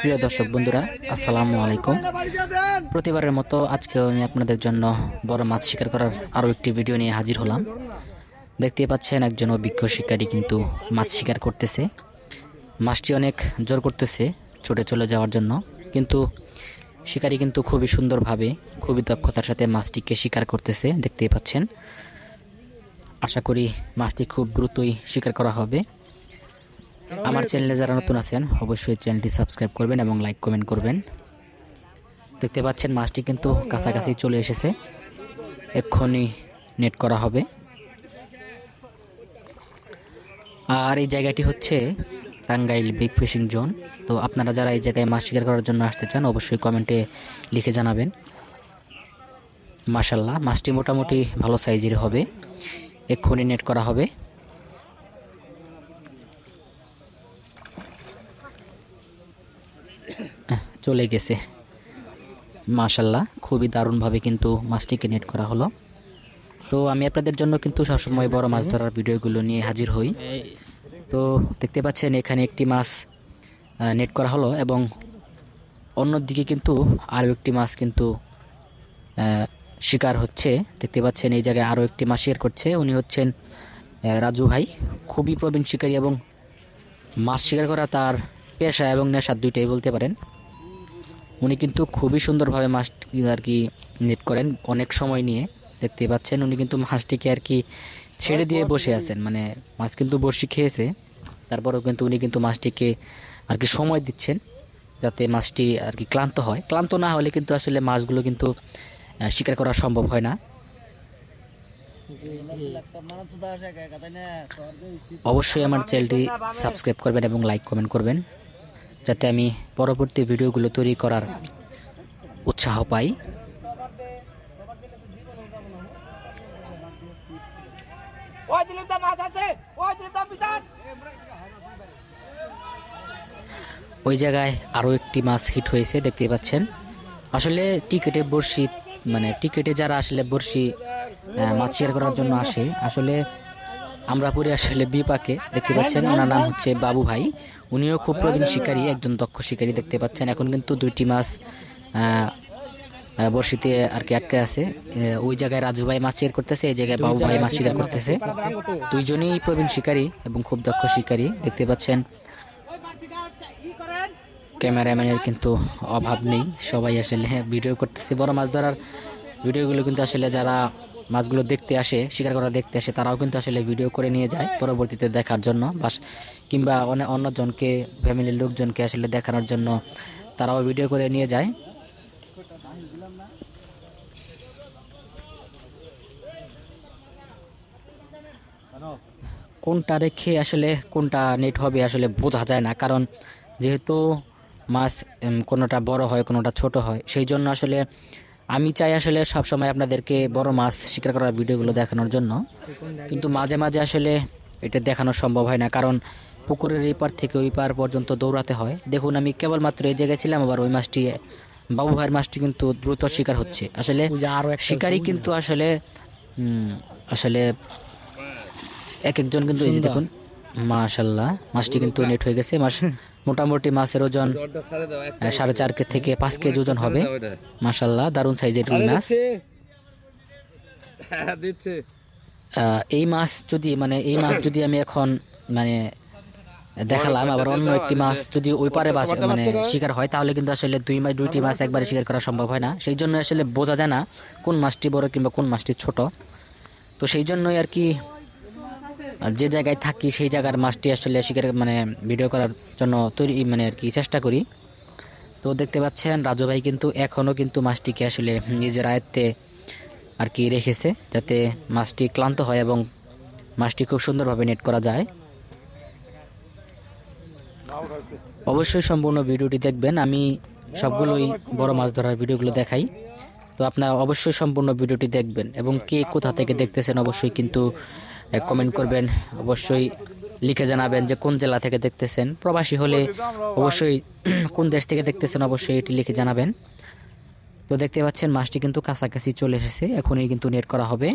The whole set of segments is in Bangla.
প্রিয় দর্শক বন্ধুরা, আসসালামু আলাইকুম। প্রতিবারের মতো আজকেও আমি আপনাদের জন্য বড় মাছ শিকার করার আরও একটি ভিডিও নিয়ে হাজির হলাম। দেখতে পাচ্ছেন একজন অভিজ্ঞ শিকারী কিন্তু মাছ শিকার করতেছে। মাছটি অনেক জোর করতেছে ছুটে চলে যাওয়ার জন্য, কিন্তু শিকারী কিন্তু খুবই সুন্দরভাবে, খুবই দক্ষতার সাথে মাছটিকে শিকার করতেছে। দেখতেই পাচ্ছেন। আশা করি মাছটি খুব দ্রুতই শিকার করা হবে। আমার চ্যানেলে যারা নতুন আছেন অবশ্যই চ্যানেলটি সাবস্ক্রাইব করবেন এবং লাইক কমেন্ট করবেন। দেখতে পাচ্ছেন মাছটি কিন্তু কাছাকাছি চলে এসেছে, এক্ষুনি নেট করা হবে। আর এই জায়গাটি হচ্ছে টাঙ্গাইল বিগ ফিশিং জোন। তো আপনারা যারা এই জায়গায় মাছ শিকার করার জন্য আসতে চান অবশ্যই কমেন্টে লিখে জানাবেন। মাশাল্লাহ, মাছটি মোটামুটি ভালো সাইজের হবে, এক্ষুনি নেট করা হবে। চলে গেছে, মাশাল্লাহ, খুবই দারুণভাবে কিন্তু মাছটিকে নেট করা হলো। তো আমি আপনাদের জন্য কিন্তু সবসময় বড় মাছ ধরার ভিডিওগুলো নিয়ে হাজির হই। তো দেখতে পাচ্ছেন এখানে একটি মাছ নেট করা হলো এবং অন্যদিকে কিন্তু আরও একটি মাছ কিন্তু শিকার হচ্ছে। দেখতে পাচ্ছেন এই জায়গায় আরও একটি মাছ শিকার করছে। উনি হচ্ছেন রাজু ভাই, খুবই প্রবীণ শিকারী এবং মাছ শিকার করা তার পেশা এবং নেশা দুইটাই বলতে পারেন। উনি কিন্তু খুবই সুন্দরভাবে মাছটি আর কি নেট করেন অনেক সময় নিয়ে। দেখতে পাচ্ছেন উনি কিন্তু মাছটিকে আর কি ছেড়ে দিয়ে বসে আছেন, মানে মাছ কিন্তু বড়শি খেয়েছে, তারপরেও কিন্তু উনি কিন্তু মাছটিকে আর কি সময় দিচ্ছেন যাতে মাছটি আর কি ক্লান্ত হয়। ক্লান্ত না হলে কিন্তু আসলে মাছগুলো কিন্তু শিকার করা সম্ভব হয় না। অবশ্যই আমার চ্যানেলটি সাবস্ক্রাইব করবেন এবং লাইক কমেন্ট করবেন যাতে আমি পরবর্তী ভিডিওগুলো তৈরি করার উৎসাহ পাই। ওই জায়গায় আরও একটি মাছ হিট হয়েছে, দেখতে পাচ্ছেন। আসলে টিকেটে বড়শি, মানে টিকেটে যারা আসলে বড়শি মাছ শিকার করার জন্য আসে, আসলে আমরা পরে আসলে বিপাকে। দেখতে পাচ্ছেন ওনার নাম হচ্ছে বাবু ভাই, উনিও খুব প্রবীণ শিকারী, একজন দক্ষ শিকারী। দেখতে পাচ্ছেন এখন কিন্তু দুইটি মাছ বড়শিতে আর কি আটকে আছে। ওই জায়গায় রাজু ভাই মাছ শিকার করতেছে, এই জায়গায় বাবু ভাই মাছ শিকার করতেছে। দুইজনেই প্রবীণ শিকারী এবং খুব দক্ষ শিকারী। দেখতে পাচ্ছেন ক্যামেরাম্যানের কিন্তু অভাব নেই, সবাই আসলে ভিডিও করতেছে। বড় মাছ ধরার ভিডিওগুলো কিন্তু আসলে যারা মাছগুলো দেখতে আসে, শিকার করা দেখতে আসে, তারাও কিন্তু আসলে ভিডিও করে নিয়ে যায় পরবর্তীতে দেখার জন্য, বাস কিংবা অন্যজনকে, ফ্যামিলির লোকজনকে আসলে দেখানোর জন্য তারাও ভিডিও করে নিয়ে যায়। কোনটা রেখে আসলে কোনটা নেট হবে আসলে বোঝা যায় না, কারণ যেহেতু মাছ কোনোটা বড় হয় কোনোটা ছোট হয়, সেই জন্য আসলে আমি চাই আসলে সবসময় আপনাদেরকে বড় মাছ শিকার করার ভিডিওগুলো দেখানোর জন্য, কিন্তু মাঝে মাঝে আসলে এটা দেখানো সম্ভব হয় না, কারণ পুকুরের এই পার থেকে ওই পার পর্যন্ত দৌড়াতে হয়। দেখুন আমি কেবলমাত্র এই জায়গায় ছিলাম, আবার ওই মাছটি, বাবু ভাইয়ের মাছটি কিন্তু দ্রুত শিকার হচ্ছে। আসলে শিকারই কিন্তু আসলে আসলে এক একজন কিন্তু, এই যে দেখুন মাশাল্লাহ, মাছটি কিন্তু নেট হয়ে গেছে। মাছ মোটামুটি মাছের ওজন 4.5 থেকে 5 কেজি ওজন হবে। মাশাল্লাহ, দারুণ সাইজের রুই মাছ। এই মাছ যদি এই মাছ যদি আমি এখন দেখালাম, আবার অন্য একটি মাছ যদি ওই পারে শিকার হয়, তাহলে কিন্তু আসলে দুইটি মাছ একবারে শিকার করা সম্ভব হয় না। সেই জন্য আসলে বোঝা যায় না কোন মাছটি বড় কিংবা কোন মাছটি ছোট। তো সেই জন্যই আর কি যে জায়গায় থাকি সেই জায়গার মাছটি আসলে শিকার ভিডিও করার জন্য তৈরি আর কি চেষ্টা করি। তো দেখতে পাচ্ছেন রাজু ভাই কিন্তু এখনও কিন্তু মাছটিকে আসলে নিজের আয়ত্তে আর কি রেখেছে, যাতে মাছটি ক্লান্ত হয় এবং মাছটি খুব সুন্দরভাবে নেট করা যায়। অবশ্যই সম্পূর্ণ ভিডিওটি দেখবেন, আমি সবগুলোই বড় মাছ ধরার ভিডিওগুলো দেখাই। তো আপনারা অবশ্যই সম্পূর্ণ ভিডিওটি দেখবেন এবং কে কোথা থেকে দেখতেছেন অবশ্যই কিন্তু কমেন্ট করবেন, অবশ্যই লিখে জানাবেন যে কোন জেলা থেকে দেখতেছেন। প্রবাসী হলে অবশ্যই কোন দেশ থেকে দেখতেছেন অবশ্যই এটি লিখে জানাবেন। তো দেখতে পাচ্ছেন মাছটি কিন্তু কাছাকাছি চলে এসেছে, এখনই কিন্তু নেট করা হবে।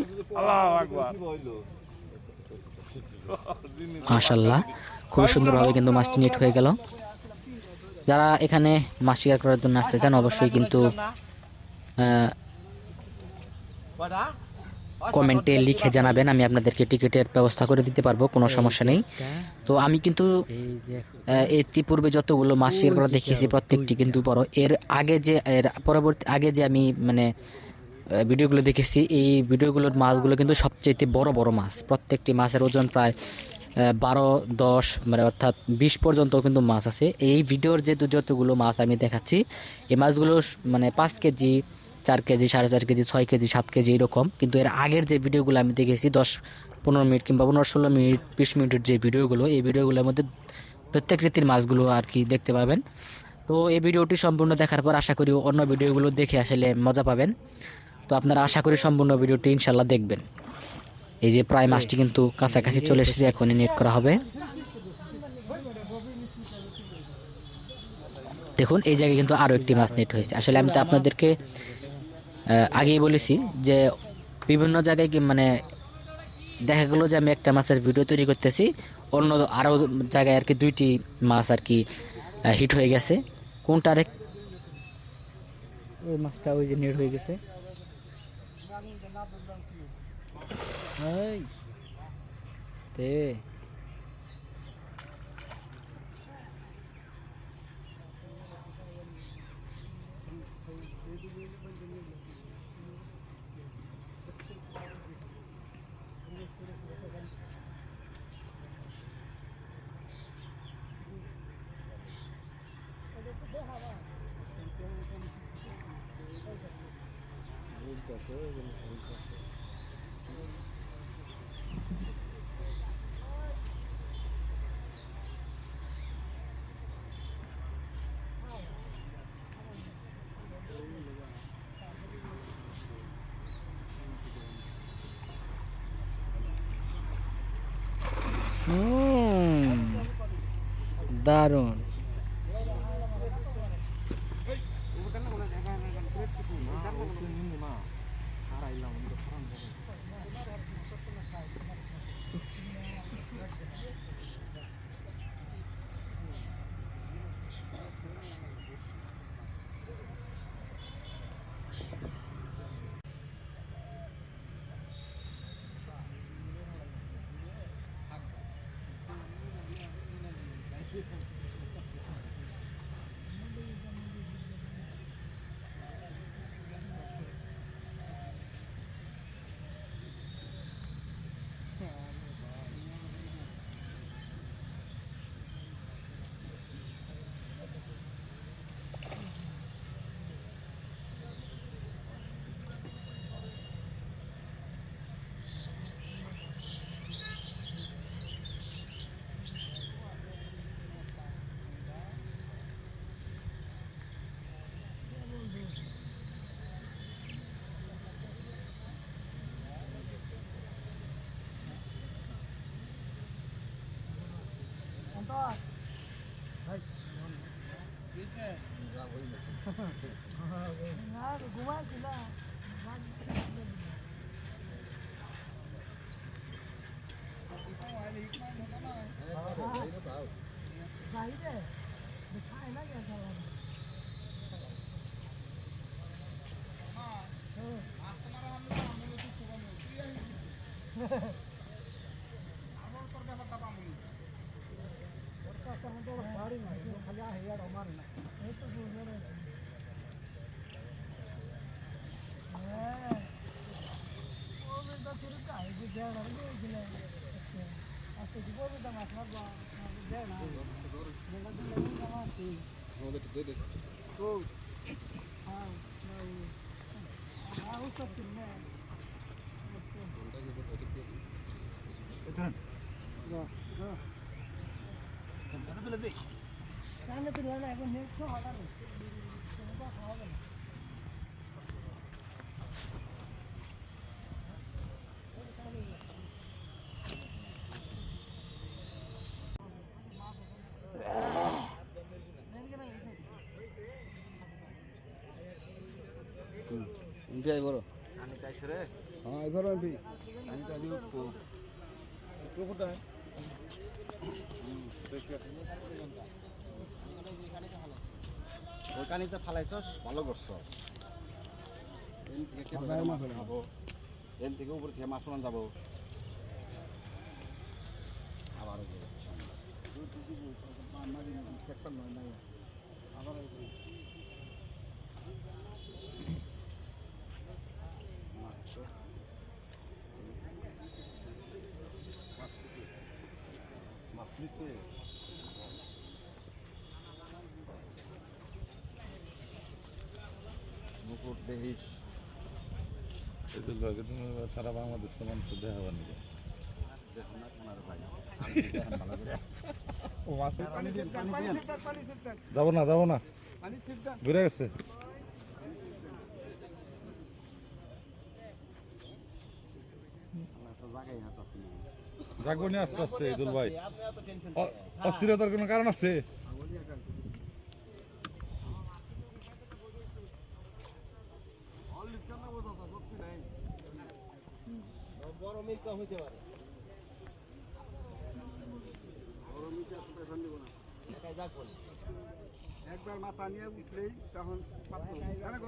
মাশাআল্লাহ, খুব সুন্দরভাবে কিন্তু মাছটি নেট হয়ে গেল। যারা এখানে মাছ শিকার করার জন্য আসতে চান অবশ্যই কিন্তু কমেন্টে লিখে জানাবেন, আমি আপনাদেরকে টিকিটের ব্যবস্থা করে দিতে পারবো, কোনো সমস্যা নেই। তো আমি কিন্তু ইতিপূর্বে যতগুলো মাছ শিকার করা দেখিয়েছি প্রত্যেকটি কিন্তু বড়। এর পরবর্তী আগে যে আমি মানে ভিডিওগুলো দেখেছি, এই ভিডিওগুলোর মাছগুলো কিন্তু সবচেয়ে বড় বড় মাছ। প্রত্যেকটি মাছের ওজন প্রায় 12-10 মানে অর্থাৎ 20 পর্যন্ত কিন্তু মাছ আছে। এই ভিডিওর যে যতগুলো মাছ আমি দেখাচ্ছি, এই মাছগুলো মানে 5 KG, 4 KG, 4.5 KG, 6 KG, 7 KG এরকম। কিন্তু এর আগের যে ভিডিওগুলো আমি দেখেছি 10-15 মিনিট কিংবা 15-16 মিনিট, 20 মিনিটের যে ভিডিওগুলো, এই ভিডিওগুলোর মধ্যে প্রত্যেক রীতির মাছগুলো আর কি দেখতে পাবেন। তো এই ভিডিওটি সম্পূর্ণ দেখার পর আশা করি অন্য ভিডিওগুলো দেখে আসলে মজা পাবেন। তো আপনারা আশা করি সম্পূর্ণ ভিডিওটি ইনশাল্লাহ দেখবেন। এই যে প্রায় মাছটি কিন্তু কাছাকাছি চলে এসেছে, এখনই নেট করা হবে। দেখুন এই জায়গায় কিন্তু আরো একটি মাছ নেট হয়েছে। আসলে আমি তো আপনাদেরকে আগেই বলেছি যে বিভিন্ন জায়গায় কি মানে দেখা গেলো যে আমি একটা মাছের ভিডিও তৈরি করতেছি, অন্য আরো জায়গায় আর কি 2টি মাছ আর কি হিট হয়ে গেছে। কোনটা ওই মাছটা ওই যে নেট হয়ে গেছে। দারুণ। ఇంటి బರೋ আমি চাইছ রে হ্যাঁ এবার আমি চাইলি কোটা ওই কানিতে ফালাইছস ভালো করছস এন থেকে কেটে মাছ খাবো এন থেকে উপর থেকে মাছ মারন যাবো আবার ওই যে একটা নয় নাই আবার ওই যে মাছ মাছ নিচ্ছে মুকুট দেহিস এদের লগে তুমি সারা বাংলাদেশের মানুষের দেখা হবে নাকি দেখো না তোমার ভাই দেখেন ভালো করে যাবো না যাবো না ঘুরে গেছে তো জায়গায় না তখন যাকবো নিয়ে আস্তে আস্তে দুল ভাই অস্থিরতার কোনো কারণ আছে বড় মিল্কা হইতে পারে বড় মিল্কা আসলে এখন দেবো না একবার মাথা নিয়ে উঠলেই তখন পাতলো জানা গো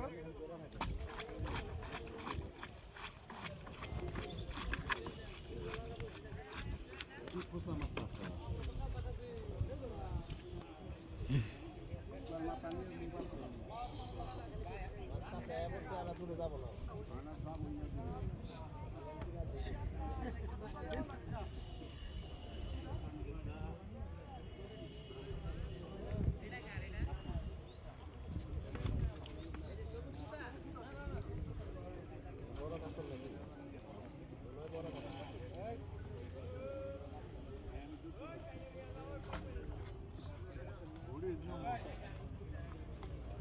কি খোসা মাথা একবার মাথা নিয়ে যাবো না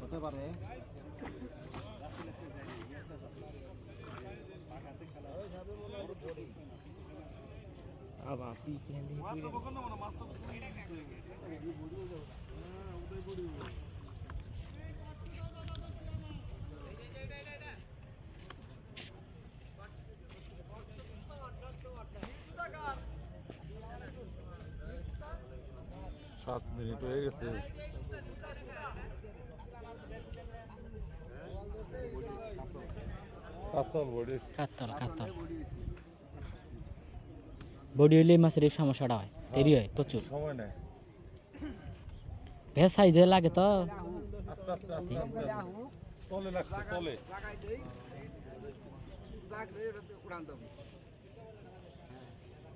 হতে পারে আবার সাত মিনিট হয়ে গেছে কাতল বডি কাতল কাতল বডি হইলে মাছের এই সমস্যাটা হয় দেরি হয় প্রচুর সময় নেই ভেজ সাইজ হয়ে লাগে তো আস্তে আস্তে আস্তে আস্তে তলে লাগছে তলে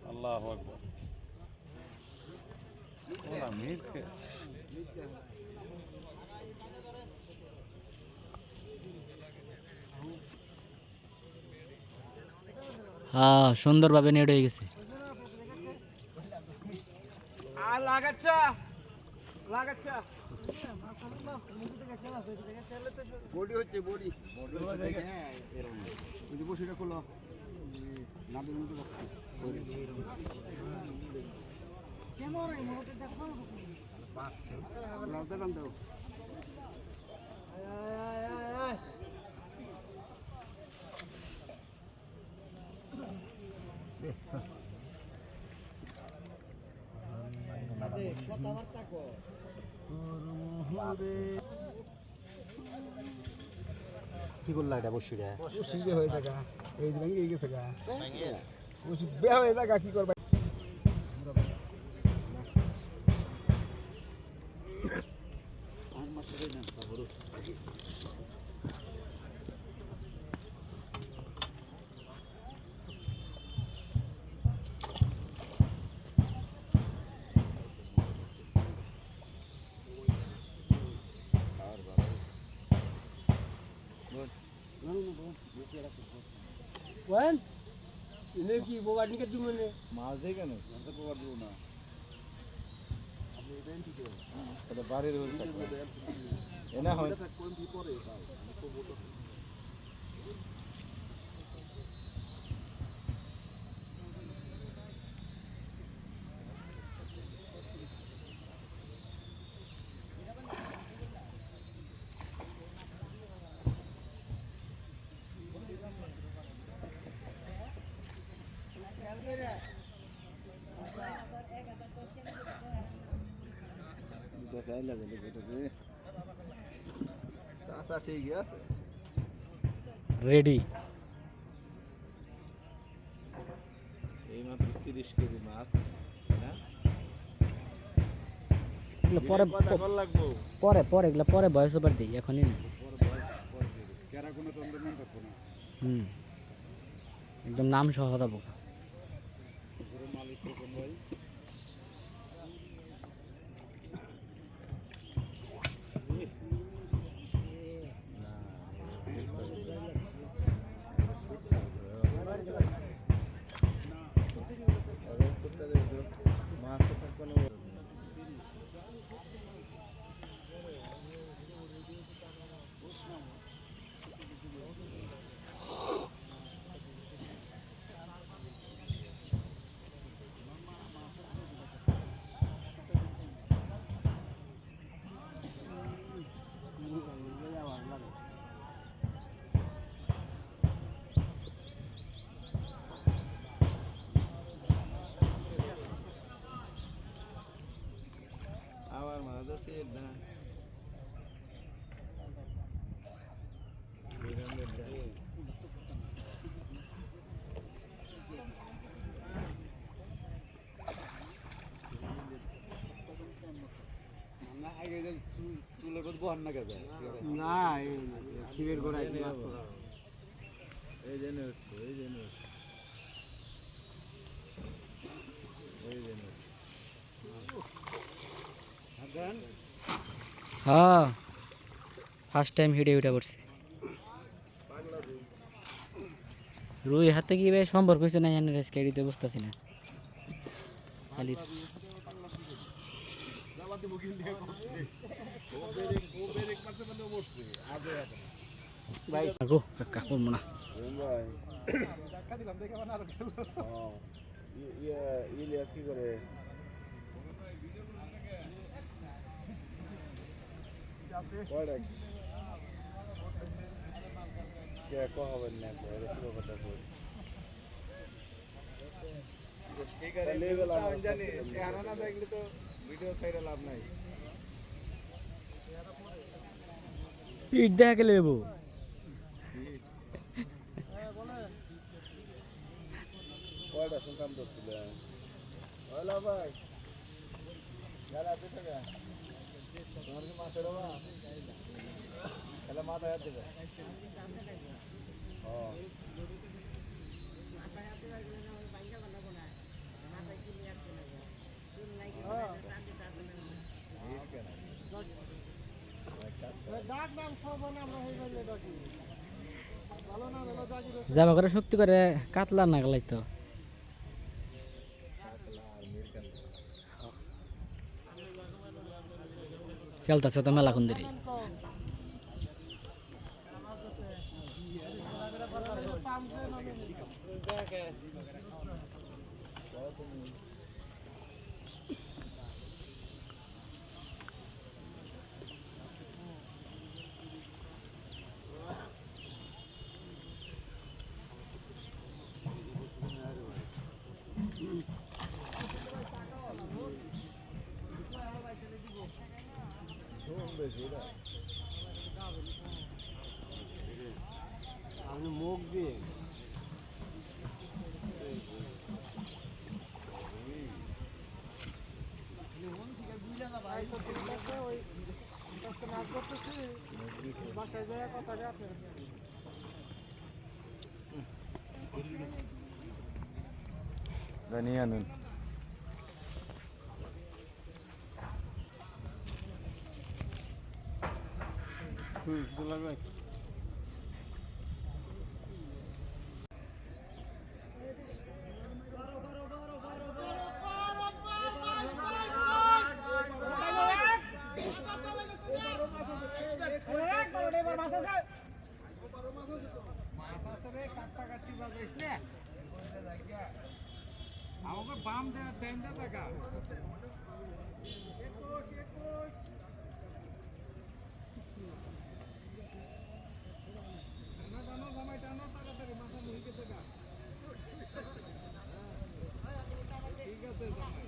আল্লাহু আকবার ওলা মিটকে হ্যাঁ সুন্দরভাবে নেট হয়ে গেছে আর লাগাচ্ছা লাগাচ্ছা বডি হচ্ছে বডি হ্যাঁ এরকম ওই যে বসিটা খোলো নাদের মতো যাচ্ছে লাউটা টান দাও কি করলা এটা বসিটা বসিটা হয়ে থাকা এই ভেঙে গেছে গা বসি বে হয়ে থাকা কি করবা Wan, ini ki bawa ni ke tu mana? মাছ দেই কেন জানতে পারবো দিব না আপনি এটা ঠিক আছে তাহলে বাড়ির হয়ে থাকবে এনা হয় এটা কোন কি পরে তাও তো বড় দেখাই লাগে এটা আচ্ছা ঠিক আছে রেডি। এই মাত্র 30 কেজি মাছ না পরে কথা কল লাগবো পরে পরে এগুলো পরে ভয়েস ওভার দিই, এখনই না। কেরা কোনো তন্দ্র মন থাকবো না। হুম, একদম নাম সহ দেবো। পুরো মালিক কোন ভাই? মাছ তো থাকবে না আবার মাছ ধরছি না না আগে যে চুলে কত বহান না গেছে। না শিবের গোড়ায় কি মাছ পড়া। এই জন্য এই জন্য এই জন্য হ্যাঁ, ফার্স্ট টাইম হিডে উঠে পড়ছে। রুই হাতে কি ভাই সম্পর্ক হয়েছে না জানি, রেস্কে দিতে বুঝতেছি না খালি। ভাই আগো কাকা করবো না। ভাই টাকা দিলাম দেখে মানে আরো গেল। ইলিয়াস কি করে কয়টা কে কহবেন না করে পুরো কথা কই শিকারে জানি চেহারা না দেখলে তো ভিডিও সাইডে লাভ নাই পিঠ দেখা গেলে এবো কয়টা শুনতাম তো ছিল হ্যালো ভাই যারা আছে থেকে তোমার কি মাছের অভাব তাহলে মাথায় হাত দেবে যাবা করে শক্তি করে কাতলা না গেলাই তো। খেলতেছে তো মেলা কোন দিকে। আমি মুখ দিয়ে বাসায় যায় কথা রাখে জানি আনুন দুলাল ভাই আমাকে বাম দেওয়া দেন দে টাকা। টানো জামাই টানো তাড়াতাড়ি মাথা মুড়ি গেছে গা। ঠিক আছে জামাই।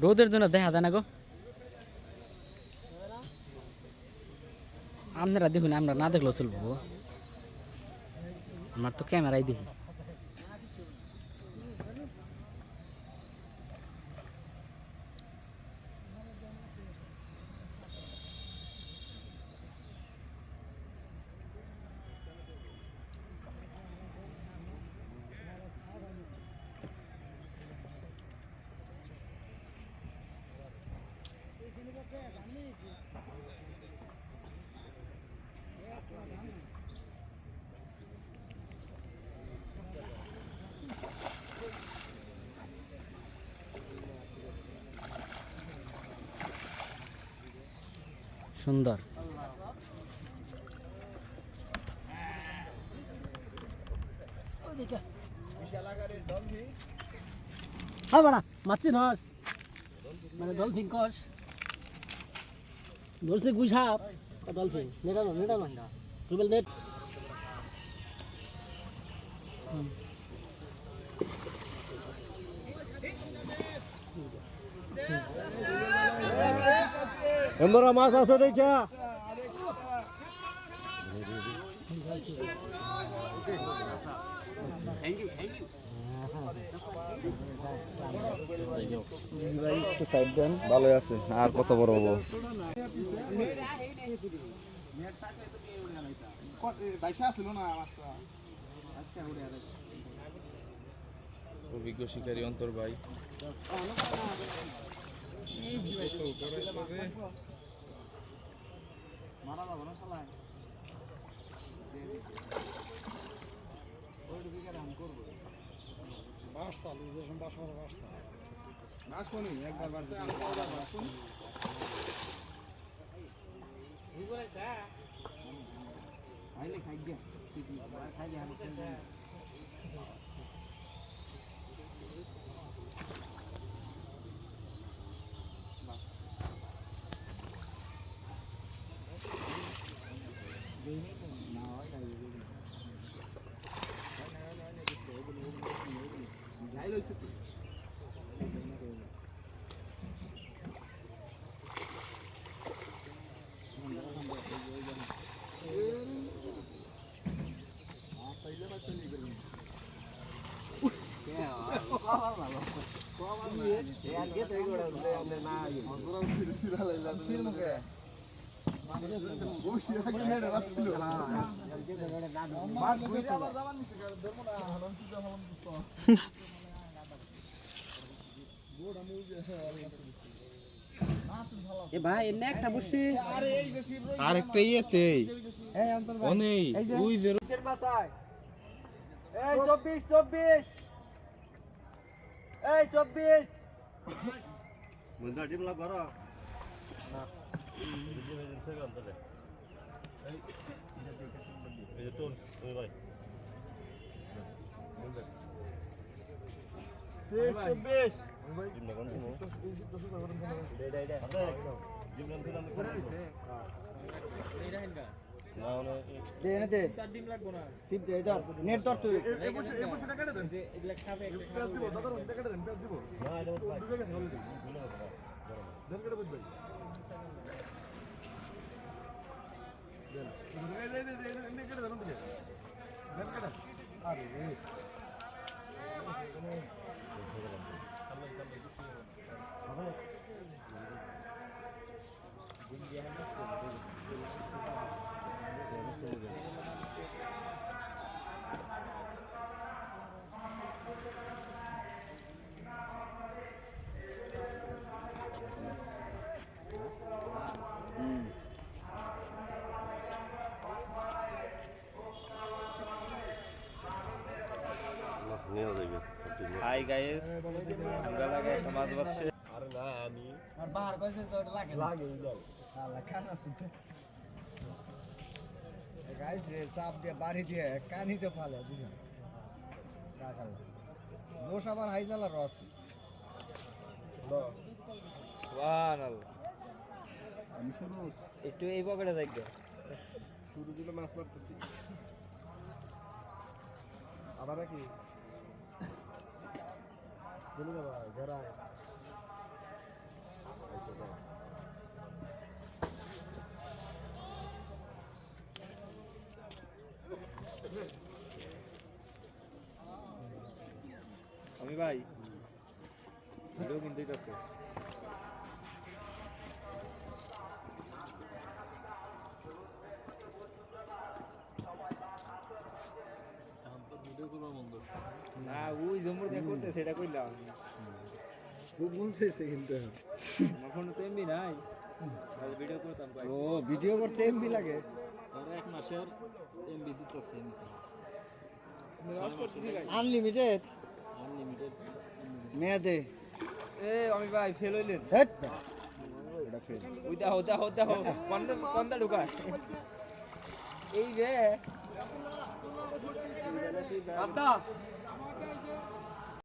রোদের জন্য দেখা যায় না গো। আপনারা দেখুন, আমরা না দেখলেও চলবো গো। আমার তো ক্যামেরাই দেখি। সুন্দর। হ্যাঁ বাড়া মাছি নস মানে ডলফিন কস ধরছে গুইসাপ ডলফিন নেটানো নেটানো ট্রিপল নেট এমরা মাছ আছে দেখা ভাই একটু সাইড দেন, ভালো আছে। আর কত বড় হবো? অভিজ্ঞ শিকারী অন্তর ভাই। এ ভাই এনে একটা বসছি আরেকটা ইয়েতে এই অন্তর ভাই অনেই ওই যে কিসের মাছায় এই 24 24 এই 24 বুঝা ডিমলা করো না এই তো ওই ভাই 24 ডিমলা কোন ডিমলা দিলাম করে দিছে না না দে এনে দে ডিম লাগবে না সিপ দে এটা নেট ধর তুই এই বসে টাকা দেন যে এগুলা খাবে একটা দিব দাদা টাকা দেন পেঁয়াজ দিব না এটা ভাই দুটো টাকা হলো দেন কেটে বুঝ ভাই দেন এই কেটে দেন দিকে দেন কেটে আরে হাই গাইস, আমরা লাগে একটা মাছ বাচ্ছে। আরে না আমি আর বাহার কইছে তো লাগে লাগে যাও শালা খানা সুতে গাইস রে সাপ দিয়ে বাড়ি দিয়ে কানি তো ফালে বুঝছেন কাকাল দোষ আবার হাইজালা রস সুবহানাল্লাহ। আমি শুরু একটু এই পকেটে যাইগে। শুরু দিলে মাছ মারতেছি আবার কি বলে যাবা ঘরায় আমি ভাই ভিডিও কিনতে যাচ্ছে না ওই জম্বুর দেখ করতে সেটা কইলাম খুব বলতেছে কিন্তু আমার ফোনে তো এমবি নাই তাহলে ভিডিও করতাম কয়েক ও ভিডিও করতে এমবি লাগে আর এক মাসের এমবি দিতেছে আনলিমিটেড আনলিমিটেড মেয়াদে এ আমি ভাই ফেল হইলেন হেট এটা ফেল ওই দেখো কোনটা ঢুকায় এই রে আদা